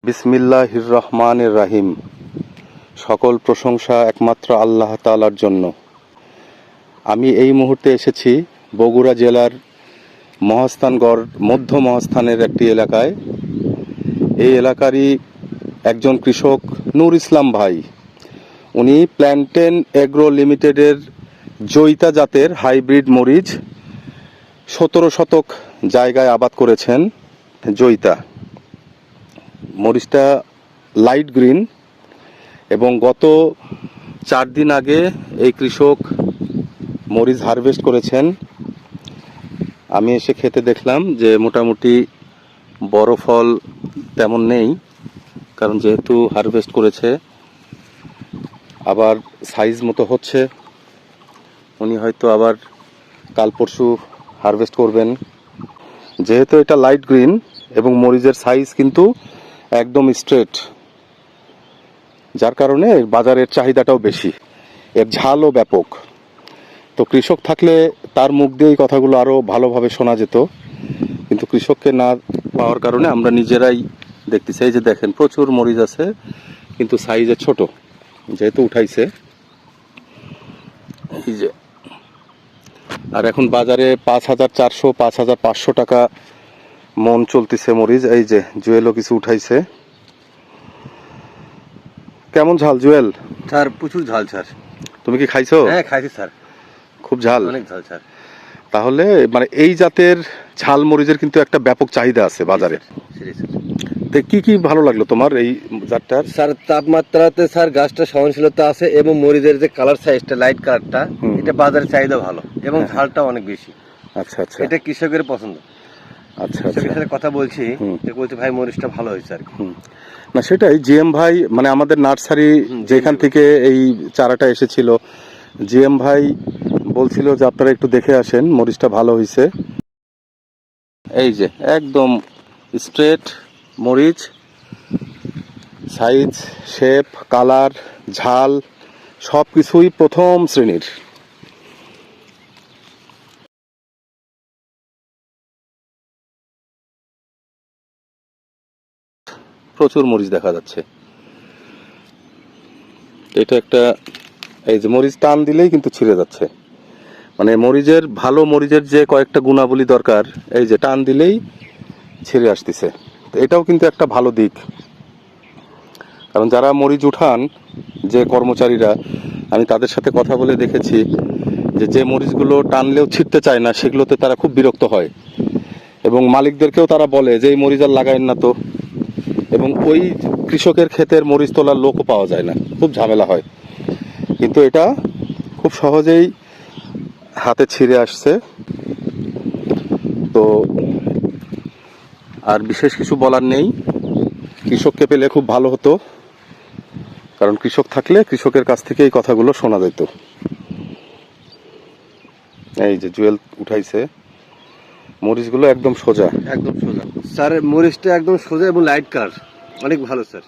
বিসমিল্লাহির রহমানির রহিম। সকল প্রশংসা একমাত্র আল্লাহ তাআলার জন্য। আমি এই মুহূর্তে এসেছি বগুড়া জেলার মহাস্থানগড় মধ্য মহাস্থানের একটি এলাকায়। এই এলাকারই একজন কৃষক নূর ইসলাম ভাই, উনি প্ল্যান্টেন এগ্রো লিমিটেডের জয়িতা জাতের হাইব্রিড মরিচ 17 শতক জায়গায় আবাদ করেছেন। জয়িতা মরিচটা লাইট গ্রিন এবং গত 4 দিন আগে এই কৃষক মরিচ হারভেস্ট করেছেন। আমি এসে খেতে দেখলাম যে মোটামুটি বড় ফল তেমন নেই, কারণ যেহেতু হারভেস্ট করেছে আবার সাইজ মতো হচ্ছে। উনি হয়তো আবার কাল পরশু হারভেস্ট করবেন। যেহেতু এটা লাইট গ্রিন এবং মরিচের সাইজ কিন্তু একদম স্ট্রেট, যার কারণে বাজারের চাহিদাটাও বেশি, এর ঝালও ব্যাপক। তো কৃষক থাকলে তার মুখ দিয়ে এই কথাগুলো আরও ভালোভাবে শোনা যেত, কিন্তু কৃষককে না পাওয়ার কারণে আমরা নিজেরাই দেখতেছি। এই যে দেখেন, প্রচুর মরিচ আছে কিন্তু সাইজে ছোট, যেহেতু উঠাইছে। এই যে, আর এখন বাজারে 5,400 5,500 টাকা মন চলতেছে মরিচ। এই যে জুয়েলও কিছু উঠাইছে। কেমন ঝাল জুয়েল? স্যার প্রচুর ঝাল স্যার। তুমি কি খাইছো? হ্যাঁ খাইছি স্যার। খুব ঝাল? অনেক ঝাল স্যার। তাহলে মানে এই জাতের ঝাল মরিচের কিন্তু একটা ব্যাপক চাহিদা আছে বাজারে। তো কি কি ভালো লাগলো তোমার এই জাতটার? স্যার তাপমাত্রাতে স্যার গাছটা সহনশীলতা আছে এবং মরিচের যে কালার সাইজটা লাইট কালারটা, এটা বাজারে চাহিদা ভালো এবং ঝালটা অনেক বেশি। আচ্ছা আচ্ছা, এটা কৃষকের পছন্দ। আচ্ছা কৃষকের আচ্ছা, সাথে কথা বলছি, বলছে ভাই মরিচটা ভালো হয়েছে আর কি। না সেটাই, জিএম ভাই মানে আমাদের নার্সারি যেখান থেকে এই চারাটা এসেছিল, জিএম ভাই বলছিল যে আপনারা একটু দেখে আসেন, মরিচটা ভালো হয়েছে। এই যে একদম স্ট্রেট মরিচ, সাইজ, শেপ, কালার, ঝাল সব কিছুই প্রথম শ্রেণীর। প্রচুর মরিচ দেখা যাচ্ছে। এটা একটা, এই যে মরিচ টান দিলেই কিন্তু ছিঁড়ে যাচ্ছে। মানে মরিচের ভালো মরিচের যে কয়েকটা গুণাবলী দরকার, এই যে টান দিলেই ছিঁড়ে আসতেছে। তো এটাও কিন্তু একটা ভালো দিক, কারণ যারা মরিচ উঠান, যে কর্মচারীরা, আমি তাদের সাথে কথা বলে দেখেছি যে মরিচগুলো টানলেও ছিঁড়তে চায় না, সেগুলোতে তারা খুব বিরক্ত হয় এবং মালিকদেরকেও তারা বলে যে এই মরিচ আর লাগায়েন না তো। এবং ওই কৃষকের ক্ষেতের মরিচ তোলার লোকও পাওয়া যায় না, খুব ঝামেলা হয়। কিন্তু এটা খুব সহজেই হাতে ছিঁড়ে আসছে। তো আর বিশেষ কিছু বলার নেই, কৃষককে পেলে খুব ভালো হতো, কারণ কৃষক থাকলে কৃষকের কাছ থেকে এই কথাগুলো শোনা যেত। এই যে জুয়েল উঠাইছে মরিচগুলো একদম সোজা, একদম সোজা স্যার, মরিচটা একদম সোজা এবং লাইট কালার, অনেক ভালো স্যার।